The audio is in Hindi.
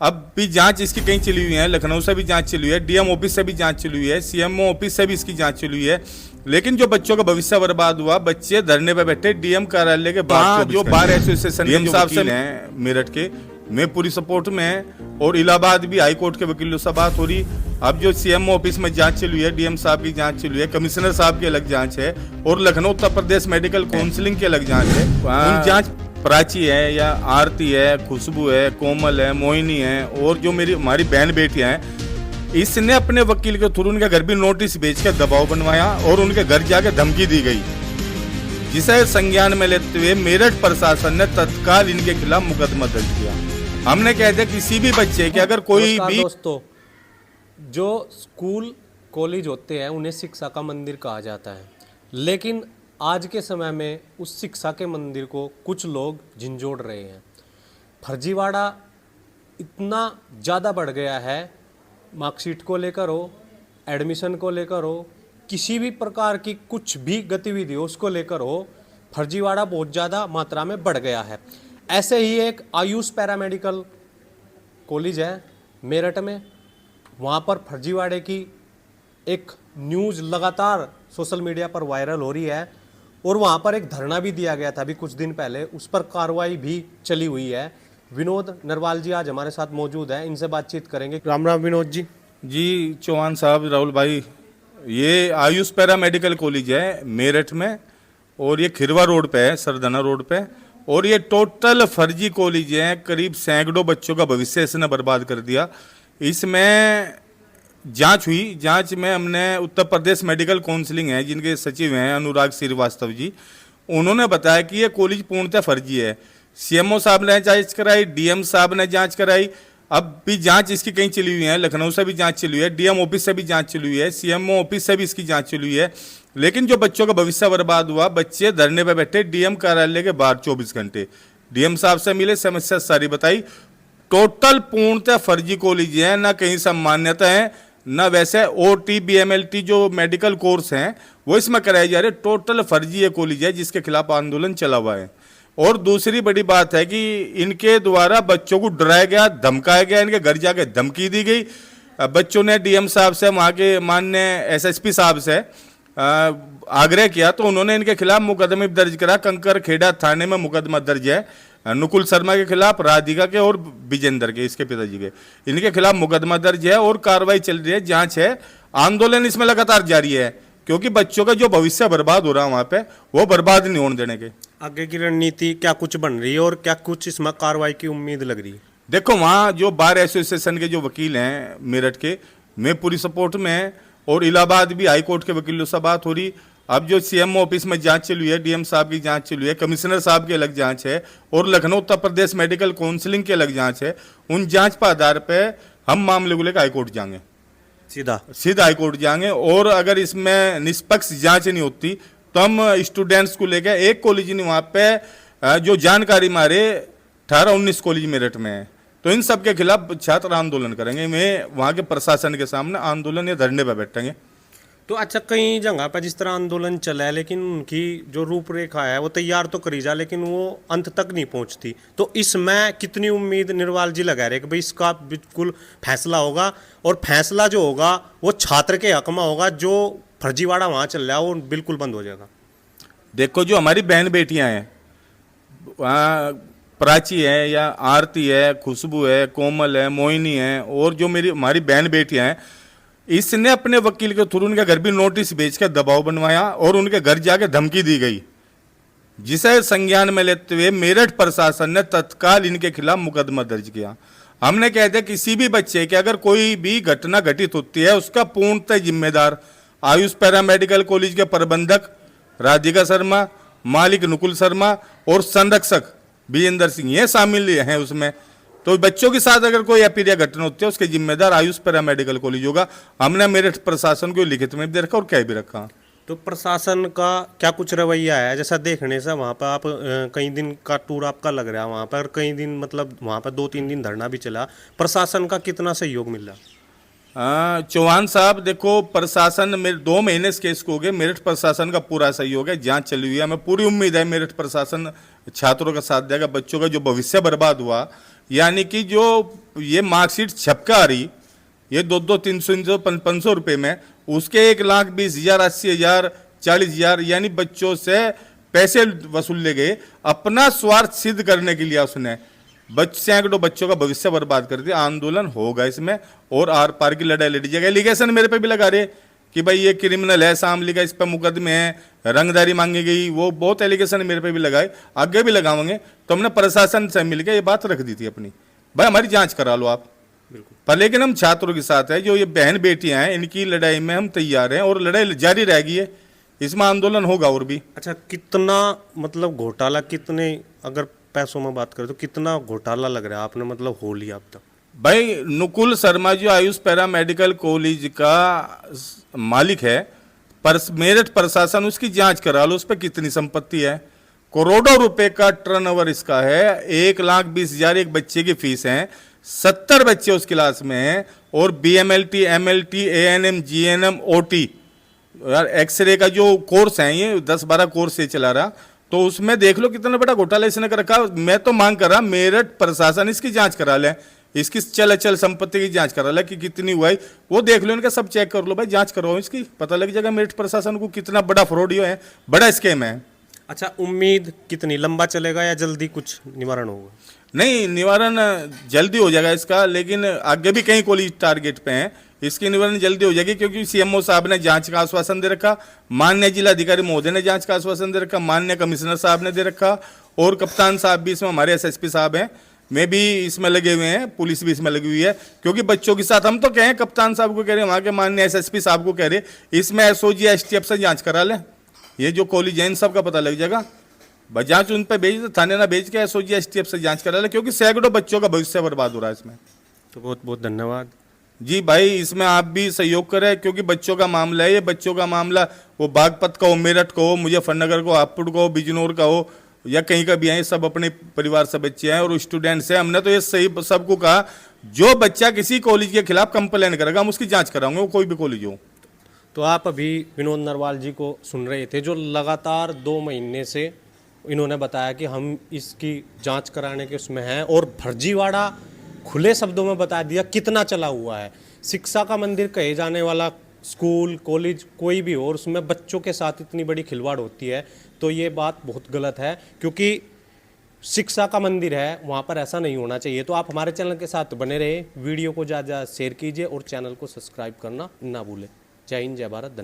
अब भी जांच इसकी कहीं चली हुई है, लखनऊ से भी जांच चली हुई है, डीएम ऑफिस से भी जांच चली हुई है, सीएमओ ऑफिस से भी इसकी जांच चली हुई है। लेकिन जो बच्चों का भविष्य बर्बाद हुआ, बच्चे धरने पे बैठे डीएम कार्यालय के बाहर, जो बार एसोसिएशन डीएम साहब से हैं मेरठ के, मैं पूरी सपोर्ट में है। और इलाहाबाद भी हाई कोर्ट के वकीलों से बात हो रही। अब जो सीएमओ ऑफिस में जांच चली हुई है, डीएम साहब की जांच चली हुई है, कमिश्नर साहब की अलग जांच है, और लखनऊ उत्तर प्रदेश मेडिकल काउंसिलिंग की अलग जांच है। उन जांच प्राची है या आरती है, खुशबू है, कोमल है, मोहिनी है, और जो हमारी बहन बेटियां हैं, इसने अपने वकील के थ्रू उनके घर भी नोटिस भेज के दबाव बनवाया और उनके घर जाके धमकी दी गई, जिसे संज्ञान में लेते हुए मेरठ प्रशासन ने तत्काल इनके खिलाफ मुकदमा दर्ज किया। हमने कह दिया किसी भी बच्चे के अगर कोई भी दोस्तों, जो स्कूल कॉलेज होते हैं उन्हें शिक्षा का मंदिर कहा जाता है, लेकिन आज के समय में उस शिक्षा के मंदिर को कुछ लोग झिंझोड़ रहे हैं। फर्जीवाड़ा इतना ज़्यादा बढ़ गया है, मार्कशीट को लेकर हो, एडमिशन को लेकर हो, किसी भी प्रकार की कुछ भी गतिविधि हो उसको लेकर हो, फर्जीवाड़ा बहुत ज़्यादा मात्रा में बढ़ गया है। ऐसे ही एक आयुष पैरामेडिकल कॉलेज है मेरठ में, वहाँ पर फर्जीवाड़े की एक न्यूज़ लगातार सोशल मीडिया पर वायरल हो रही है, और वहाँ पर एक धरना भी दिया गया था अभी कुछ दिन पहले, उस पर कार्रवाई भी चली हुई है। विनोद नरवाल जी आज हमारे साथ मौजूद हैं, इनसे बातचीत करेंगे। राम राम विनोद जी। जी चौहान साहब, राहुल भाई, ये आयुष पैरा मेडिकल कॉलेज है मेरठ में, और ये खिरवा रोड पे है, सरदाना रोड पे, और ये टोटल फर्जी कॉलेज है। करीब सैकड़ों बच्चों का भविष्य इसने बर्बाद कर दिया। इसमें जांच हुई, जांच में हमने उत्तर प्रदेश मेडिकल काउंसिलिंग है, जिनके सचिव हैं अनुराग श्रीवास्तव जी, उन्होंने बताया कि ये कॉलेज पूर्णतः फर्जी है। सीएमओ साहब ने जांच कराई, डीएम साहब ने जांच कराई। अब भी जांच इसकी कहीं चली हुई है, लखनऊ से भी जांच चली हुई है, डीएम ऑफिस से भी जांच चली हुई है, सीएमओ ऑफिस से भी इसकी जांच चली हुई है। लेकिन जो बच्चों का भविष्य बर्बाद हुआ, बच्चे धरने पे बैठे डीएम कार्यालय के बाहर 24 घंटे। डीएम साहब से मिले, समस्या सारी बताई। टोटल पूर्णतः फर्जी कॉलेज है, ना कहीं सब मान्यता है, ना वैसे ओटी बीएमएलटी जो मेडिकल कोर्स हैं वो इसमें कराए जा रहे। टोटल फर्जी ये कॉलेज है, जिसके खिलाफ आंदोलन चला हुआ है। और दूसरी बड़ी बात है कि इनके द्वारा बच्चों को डराया गया, धमकाया गया, इनके घर जाके धमकी दी गई। बच्चों ने डीएम साहब से, वहाँ के माननीय एसएसपी साहब से आग्रह किया, तो उन्होंने इनके खिलाफ मुकदमे दर्ज करा। कंकर खेड़ा थाने में मुकदमा दर्ज है नुकुल शर्मा के खिलाफ, राधिका के और विजेंद्र के, इसके पिताजी के, इनके खिलाफ मुकदमा दर्ज है और कार्रवाई चल रही है, जांच है। आंदोलन इसमें लगातार जारी है, क्योंकि बच्चों का जो भविष्य बर्बाद हो रहा है वहाँ पे, वो बर्बाद नहीं होने देने के। आगे की रणनीति क्या कुछ बन रही है और क्या कुछ इसमें कार्रवाई की उम्मीद लग रही है? देखो, वहाँ जो बार एसोसिएशन के जो वकील हैं मेरठ के, मैं पूरी सपोर्ट में है, और इलाहाबाद भी हाई कोर्ट के वकीलों से बात हो रही। अब जो सीएमओ ऑफिस में जांच चली हुई है, डीएम साहब की जांच चली हुई है, कमिश्नर साहब की अलग जांच है, और लखनऊ उत्तर प्रदेश मेडिकल काउंसिलिंग की अलग जांच है। उन जांच पर आधार पर हम मामले को लेकर हाईकोर्ट जाएंगे, सीधा हाईकोर्ट जाएंगे। और अगर इसमें निष्पक्ष जांच नहीं होती तो हम स्टूडेंट्स को लेकर, एक कॉलेज नहीं वहाँ पे जो जानकारी मारे 18-19 कॉलेज मेरठ में है, तो इन सब के खिलाफ छात्र आंदोलन करेंगे। मैं वहाँ के प्रशासन के सामने आंदोलन या धरने पर बैठेंगे। तो अच्छा, कई जगह पर जिस तरह आंदोलन चला है, लेकिन उनकी जो रूपरेखा है वो तैयार तो करी जा, लेकिन वो अंत तक नहीं पहुंचती। तो इसमें कितनी उम्मीद निर्वाल जी लगा रहे कि भाई इसका बिल्कुल फैसला होगा, और फैसला जो होगा वो छात्र के हक में होगा, जो फर्जीवाड़ा वहाँ चल रहा है वो बिल्कुल बंद हो जाएगा? देखो, जो हमारी बहन बेटियां हैं, वहाँ प्राची है या आरती है, खुशबू है, कोमल है, मोहिनी है, और जो हमारी बहन बेटियां हैं, इसने अपने वकील के थ्रू उनके घर भी नोटिस भेज के दबाव बनवाया और उनके घर जाके धमकी दी गई, जिसे संज्ञान में लेते हुए मेरठ प्रशासन ने तत्काल इनके खिलाफ मुकदमा दर्ज किया। हमने कह दिया किसी भी बच्चे के अगर कोई भी घटना घटित होती है, उसका पूर्णतः जिम्मेदार आयुष पैरामेडिकल कॉलेज के प्रबंधक राधिका शर्मा, मालिक नुकुल शर्मा और संरक्षक विजेंद्र सिंह, ये शामिल हैं उसमें। तो बच्चों के साथ अगर कोई अपीरिया घटना होती है, उसके जिम्मेदार आयुष पैरामेडिकल कॉलेज होगा। हमने मेरठ प्रशासन को लिखित में भी रखा और कह भी रखा। तो प्रशासन का क्या कुछ रवैया है? जैसा देखने से वहाँ पर आप कई दिन का टूर आपका लग रहा है वहाँ पर, कई दिन मतलब वहाँ पर 2-3 दिन धरना भी चला, प्रशासन का कितना सहयोग मिल रहा? चौहान साहब, देखो, प्रशासन में 2 महीने इस केस को हो गए, मेरठ प्रशासन का पूरा सहयोग है, जांच चली हुई है। हमें पूरी उम्मीद है मेरठ प्रशासन छात्रों का साथ देगा। बच्चों का जो भविष्य बर्बाद हुआ, यानी कि जो ये मार्कशीट छपका आ रही, ये 200-300 500 रुपये में, उसके 1,20,000 80,000 40,000 यानी बच्चों से पैसे वसूल ले गए अपना स्वार्थ सिद्ध करने के लिए। उसने सैकड़ों बच्चों का भविष्य बर्बाद कर दिया। आंदोलन होगा इसमें और आर पार की लड़ाई लड़ी जाएगी। एलिगेशन मेरे पे भी लगा रहे कि भाई ये क्रिमिनल है, शामली का इस पर मुकदमे है, रंगदारी मांगी गई, वो बहुत एलिगेशन मेरे पे भी लगाए, आगे भी लगाएंगे। तो हमने प्रशासन से मिलकर ये बात रख दी थी अपनी, भाई हमारी जांच करा लो आप। पर लेकिन हम छात्रों के साथ है, जो ये बहन बेटियां हैं, इनकी लड़ाई में हम तैयार हैं और लड़ाई जारी रहेगी है, इसमें आंदोलन होगा और भी। अच्छा, कितना मतलब घोटाला, कितने अगर पैसों में बात करें तो कितना घोटाला लग रहा है आपने मतलब हो लिया अब तक? भाई नुकुल शर्मा जो आयुष पैरा मेडिकल कॉलेज का मालिक है, पर मेरठ प्रशासन उसकी जांच करा लो, उस पर कितनी संपत्ति है। करोड़ों रुपए का टर्नओवर इसका है। 1,20,000 एक बच्चे की फीस है, 70 बच्चे उस क्लास में हैं, और BMLT MLT ANM GNM OT यार एक्सरे का जो कोर्स है, ये 10-12 कोर्स ये चला रहा। तो उसमें देख लो कितना बड़ा घोटाला इसने कर रखा। मैं तो मांग कर रहा मेरठ प्रशासन इसकी जांच करा ले, इसकी चल अचल संपत्ति की जांच करा ले कि कितनी हुआ है, वो देख लो, इनका सब चेक कर लो भाई, जांच करवाओ इसकी, पता लग जाएगा मेरठ प्रशासन को कितना बड़ा फ्रॉड ये है, बड़ा स्कैम है। अच्छा, उम्मीद कितनी लंबा चलेगा या जल्दी कुछ निवारण होगा? नहीं, निवारण जल्दी हो जाएगा इसका, लेकिन आगे भी कई कॉलेज टारगेट पे हैं, इसकी निवारण जल्दी हो जाएगी, क्योंकि CMO साहब ने जांच का आश्वासन दे रखा, माननीय जिलाधिकारी महोदय ने जांच का आश्वासन दे रखा, माननीय कमिश्नर साहब ने दे रखा, और कप्तान साहब भी इसमें, हमारे SSP साहब हैं, मैं भी इसमें लगे हुए हैं, पुलिस भी इसमें लगी हुई है, क्योंकि बच्चों के साथ हम तो कहें, कप्तान साहब को कह रहे हैं, वहाँ के माननीय SSP साहब को कह रहे इसमें SOG STF से जाँच करा लें, ये जो कॉलेज है इन सब का पता लग जाएगा। जांच उन पर भेज, थाने ना भेज के SOG STF से जांच करा ले, क्योंकि सैकड़ों बच्चों का भविष्य बर्बाद हो रहा है इसमें। तो बहुत बहुत धन्यवाद जी भाई, इसमें आप भी सहयोग करें, क्योंकि बच्चों का मामला है ये, बच्चों का मामला वो बागपत का हो, मेरठ का हो, मुजफ्फरनगर को, हापुड़ का हो, बिजनौर का हो, या कहीं का भी है, सब अपने परिवार से बच्चे हैं और स्टूडेंट्स हैं। हमने तो ये सही सबको कहा, जो बच्चा किसी कॉलेज के खिलाफ कंप्लेन करेगा हम उसकी जाँच कराएंगे, वो कोई भी कॉलेज हो। तो आप अभी विनोद नरवाल जी को सुन रहे थे, जो लगातार 2 महीने से इन्होंने बताया कि हम इसकी जांच कराने के उसमें हैं, और फर्जीवाड़ा खुले शब्दों में बता दिया कितना चला हुआ है। शिक्षा का मंदिर कहे जाने वाला स्कूल कॉलेज कोई भी हो, और उसमें बच्चों के साथ इतनी बड़ी खिलवाड़ होती है, तो ये बात बहुत गलत है, क्योंकि शिक्षा का मंदिर है, वहाँ पर ऐसा नहीं होना चाहिए। तो आप हमारे चैनल के साथ बने रहे, वीडियो को ज़्यादा शेयर कीजिए और चैनल को सब्सक्राइब करना ना भूलें। जय हिंद, जय भारत।